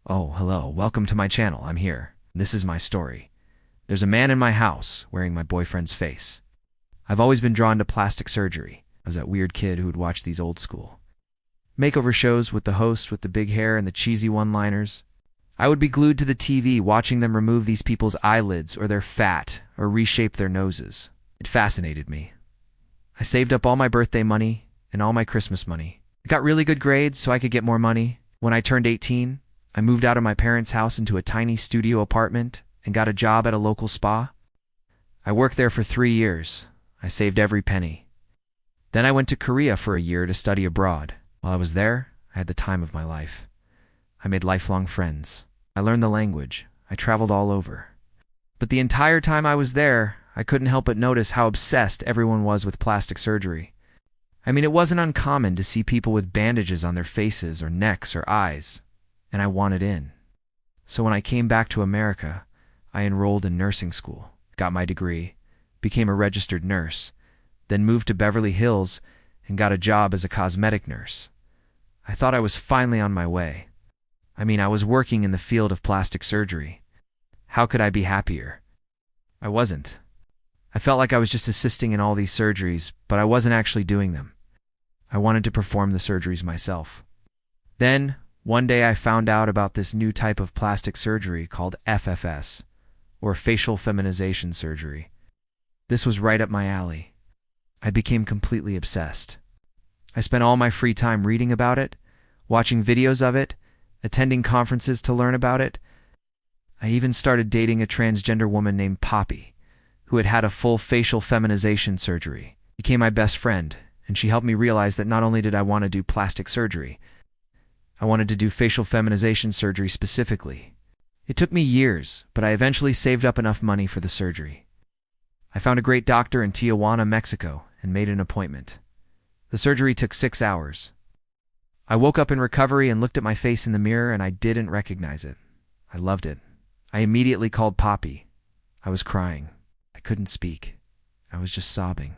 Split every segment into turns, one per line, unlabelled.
Oh, hello. Welcome to my channel. I'm here. This is my story. There's a man in my house wearing my boyfriend's face. I've always been drawn to plastic surgery. I was that weird kid who would watch these old school makeover shows with the host with the big hair and the cheesy one-liners. I would be glued to the TV watching them remove these people's eyelids or their fat or reshape their noses. It fascinated me. I saved up all my birthday money and all my Christmas money. I got really good grades so I could get more money. When I turned 18, I moved out of my parents' house into a tiny studio apartment and got a job at a local spa. I worked there for 3 years. I saved every penny. Then I went to Korea for a year to study abroad. While I was there, I had the time of my life. I made lifelong friends. I learned the language. I traveled all over. But the entire time I was there, I couldn't help but notice how obsessed everyone was with plastic surgery. I mean, it wasn't uncommon to see people with bandages on their faces or necks or eyes, and I wanted in. So when I came back to America, I enrolled in nursing school, got my degree, became a registered nurse, then moved to Beverly Hills and got a job as a cosmetic nurse. I thought I was finally on my way. I mean, I was working in the field of plastic surgery. How could I be happier? I wasn't. I felt like I was just assisting in all these surgeries, but I wasn't actually doing them. I wanted to perform the surgeries myself. Then, one day I found out about this new type of plastic surgery called FFS, or facial feminization surgery. This was right up my alley. I became completely obsessed. I spent all my free time reading about it, watching videos of it, attending conferences to learn about it. I even started dating a transgender woman named Poppy, who had had a full facial feminization surgery. She became my best friend, and she helped me realize that not only did I want to do plastic surgery, I wanted to do facial feminization surgery specifically. It took me years, but I eventually saved up enough money for the surgery. I found a great doctor in Tijuana, Mexico, and made an appointment. The surgery took 6 hours. I woke up in recovery and looked at my face in the mirror, and I didn't recognize it. I loved it. I immediately called Poppy. I was crying. I couldn't speak. I was just sobbing.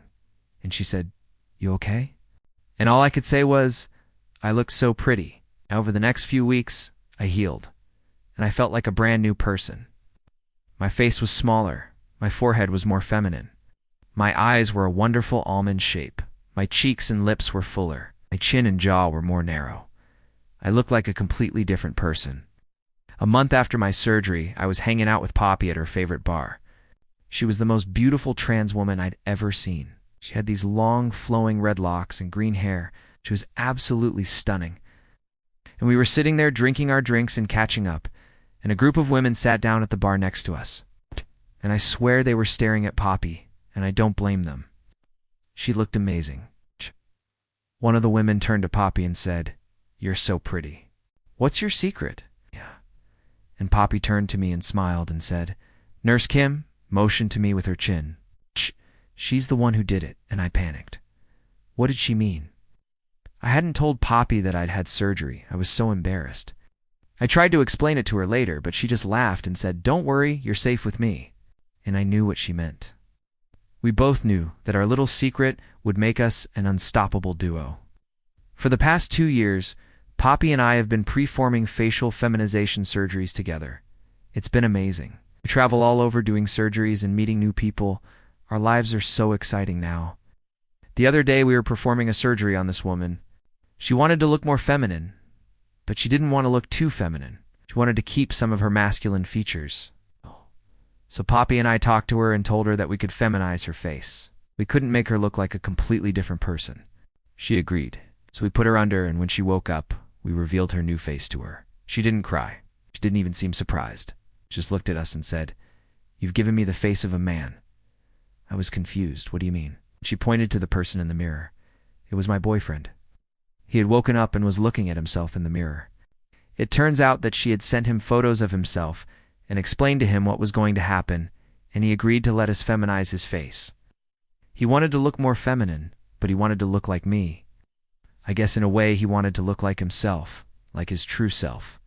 And she said, "You okay?" And all I could say was, "I look so pretty." Over the next few weeks, I healed, and I felt like a brand new person. My face was smaller. My forehead was more feminine. My eyes were a wonderful almond shape. My cheeks and lips were fuller. My chin and jaw were more narrow. I looked like a completely different person. A month after my surgery, I was hanging out with Poppy at her favorite bar. She was the most beautiful trans woman I'd ever seen. She had these long, flowing red locks and green hair. She was absolutely stunning. And we were sitting there drinking our drinks and catching up, and a group of women sat down at the bar next to us. And I swear they were staring at Poppy, and I don't blame them. She looked amazing. One of the women turned to Poppy and said, "You're so pretty. What's your secret?" "Yeah." And Poppy turned to me and smiled and said, "Nurse Kim," motioned to me with her chin. She's the one who did it, and I panicked. What did she mean? I hadn't told Poppy that I'd had surgery. I was so embarrassed. I tried to explain it to her later, but she just laughed and said, "Don't worry, you're safe with me." And I knew what she meant. We both knew that our little secret would make us an unstoppable duo. For the past 2 years, Poppy and I have been preforming facial feminization surgeries together. It's been amazing. We travel all over doing surgeries and meeting new people. Our lives are so exciting now. The other day we were performing a surgery on this woman. She wanted to look more feminine, but she didn't want to look too feminine. She wanted to keep some of her masculine features. So Poppy and I talked to her and told her that we could feminize her face. We couldn't make her look like a completely different person. She agreed. So we put her under, and when she woke up, we revealed her new face to her. She didn't cry. She didn't even seem surprised. She just looked at us and said, "You've given me the face of a man." I was confused. "What do you mean?" She pointed to the person in the mirror. It was my boyfriend. He had woken up and was looking at himself in the mirror. It turns out that she had sent him photos of himself and explained to him what was going to happen, and he agreed to let us feminize his face. He wanted to look more feminine, but he wanted to look like me. I guess in a way he wanted to look like himself, like his true self.